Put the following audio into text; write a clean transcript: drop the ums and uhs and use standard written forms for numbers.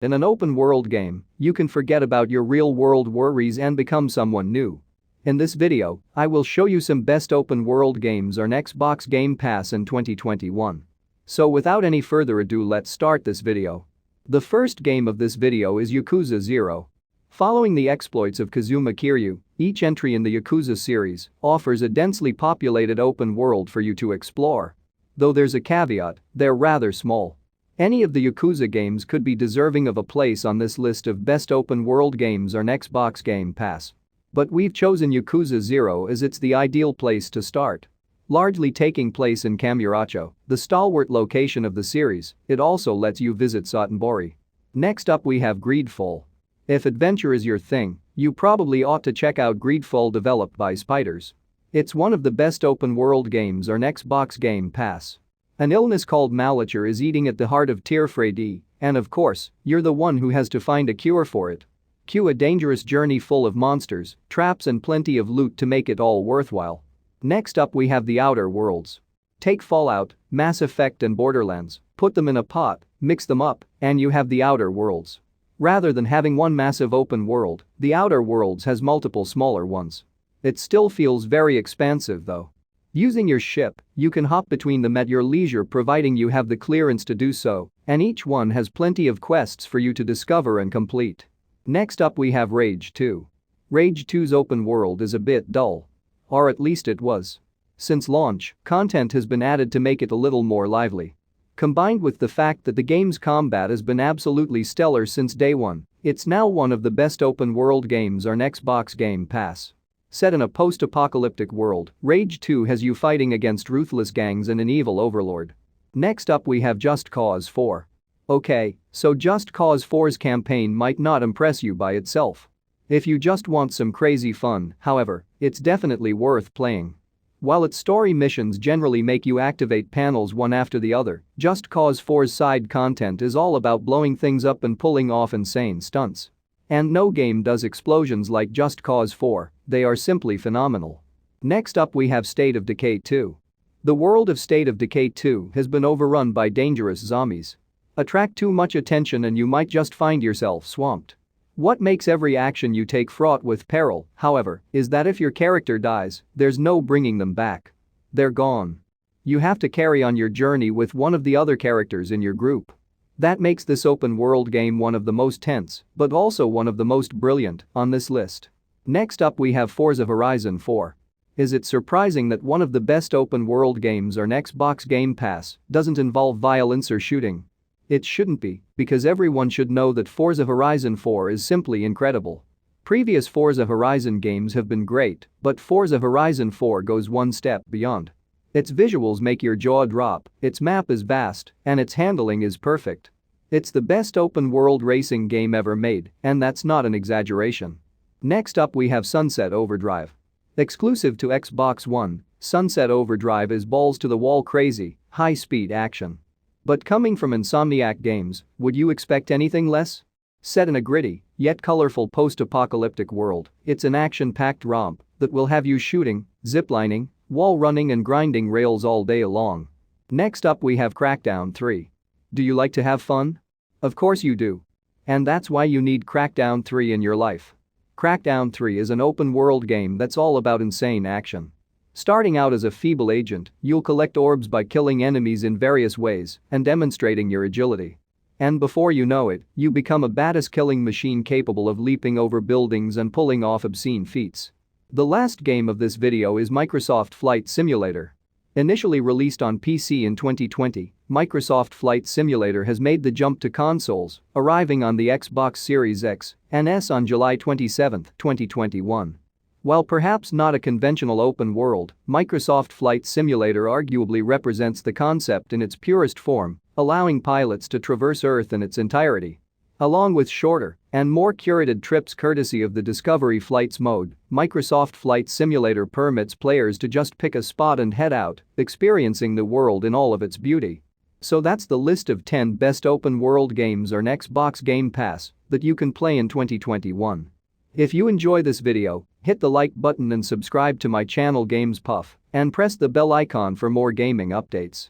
In an open-world game, you can forget about your real-world worries and become someone new. In this video, I will show you some best open-world games on Xbox Game Pass in 2021. So without any further ado, let's start this video. The first game of this video is Yakuza 0. Following the exploits of Kazuma Kiryu, each entry in the Yakuza series offers a densely populated open world for you to explore. Though there's a caveat, they're rather small. Any of the Yakuza games could be deserving of a place on this list of best open world games on Xbox Game Pass. But we've chosen Yakuza 0 as it's the ideal place to start. Largely taking place in Kamurocho, the stalwart location of the series, it also lets you visit Sotenbori. Next up we have Greedfall. If adventure is your thing, you probably ought to check out Greedfall, developed by Spiders. It's one of the best open world games on Xbox Game Pass. An illness called Malachor is eating at the heart of Tier 3D, and of course, you're the one who has to find a cure for it. Cue a dangerous journey full of monsters, traps and plenty of loot to make it all worthwhile. Next up we have the Outer Worlds. Take Fallout, Mass Effect and Borderlands, put them in a pot, mix them up, and you have the Outer Worlds. Rather than having one massive open world, the Outer Worlds has multiple smaller ones. It still feels very expansive though. Using your ship, you can hop between them at your leisure providing you have the clearance to do so, and each one has plenty of quests for you to discover and complete. Next up we have Rage 2. Rage 2's open world is a bit dull. Or at least it was. Since launch, content has been added to make it a little more lively. Combined with the fact that the game's combat has been absolutely stellar since day one, it's now one of the best open world games on Xbox Game Pass. Set in a post-apocalyptic world, Rage 2 has you fighting against ruthless gangs and an evil overlord. Next up we have Just Cause 4. Okay, so Just Cause 4's campaign might not impress you by itself. If you just want some crazy fun, however, it's definitely worth playing. While its story missions generally make you activate panels one after the other, Just Cause 4's side content is all about blowing things up and pulling off insane stunts. And no game does explosions like Just Cause 4, they are simply phenomenal. Next up we have State of Decay 2. The world of State of Decay 2 has been overrun by dangerous zombies. Attract too much attention and you might just find yourself swamped. What makes every action you take fraught with peril, however, is that if your character dies, there's no bringing them back. They're gone. You have to carry on your journey with one of the other characters in your group. That makes this open world game one of the most tense, but also one of the most brilliant, on this list. Next up we have Forza Horizon 4. Is it surprising that one of the best open world games on Xbox Game Pass doesn't involve violence or shooting? It shouldn't be, because everyone should know that Forza Horizon 4 is simply incredible. Previous Forza Horizon games have been great, but Forza Horizon 4 goes one step beyond. Its visuals make your jaw drop, its map is vast, and its handling is perfect. It's the best open-world racing game ever made, and that's not an exaggeration. Next up we have Sunset Overdrive. Exclusive to Xbox One, Sunset Overdrive is balls-to-the-wall crazy, high-speed action. But coming from Insomniac Games, would you expect anything less? Set in a gritty, yet colorful post-apocalyptic world, it's an action-packed romp that will have you shooting, ziplining, wall running and grinding rails all day long. Next up we have Crackdown 3. Do you like to have fun? Of course you do. And that's why you need Crackdown 3 in your life. Crackdown 3 is an open-world game that's all about insane action. Starting out as a feeble agent, you'll collect orbs by killing enemies in various ways and demonstrating your agility. And before you know it, you become a badass killing machine capable of leaping over buildings and pulling off obscene feats. The last game of this video is Microsoft Flight Simulator. Initially released on PC in 2020, Microsoft Flight Simulator has made the jump to consoles, arriving on the Xbox Series X and S on July 27, 2021. While perhaps not a conventional open world, Microsoft Flight Simulator arguably represents the concept in its purest form, allowing pilots to traverse Earth in its entirety. Along with shorter and more curated trips courtesy of the Discovery Flights mode, Microsoft Flight Simulator permits players to just pick a spot and head out, experiencing the world in all of its beauty. So that's the list of 10 best open world games on Xbox Game Pass that you can play in 2021. If you enjoy this video, hit the like button and subscribe to my channel Games Puff, and press the bell icon for more gaming updates.